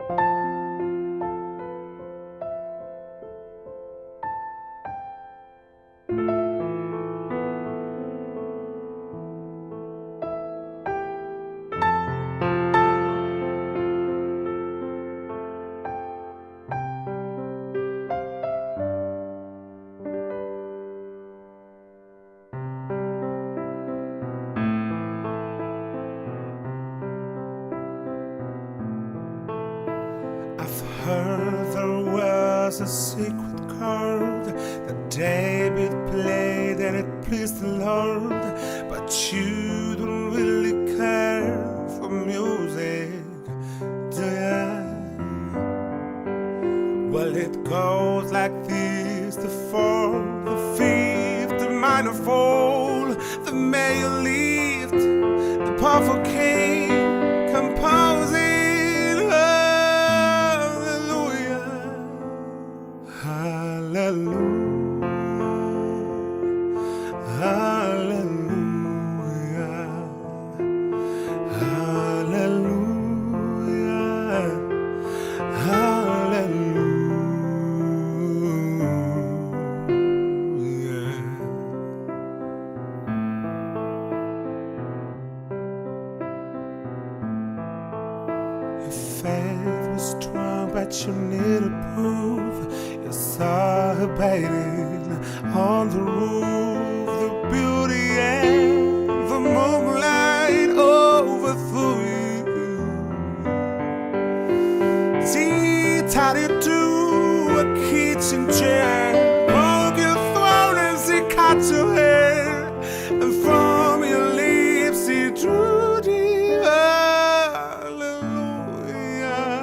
I've heard there was a secret chord that David played and it pleased the Lord, but you don't really care for music, do ya? Well, it goes like this: the fourth, the fifth, the minor fall, the major lift, the powerful king composing. Hallelujah, hallelujah, hallelujah, hallelujah. Your faith was strong, but you needed proof. You saw her bathing on the roof, the beauty and the moonlight overthrew you. She tied you to a kitchen chair, broke your throne and she cut your hair, and from your lips she drew the hallelujah.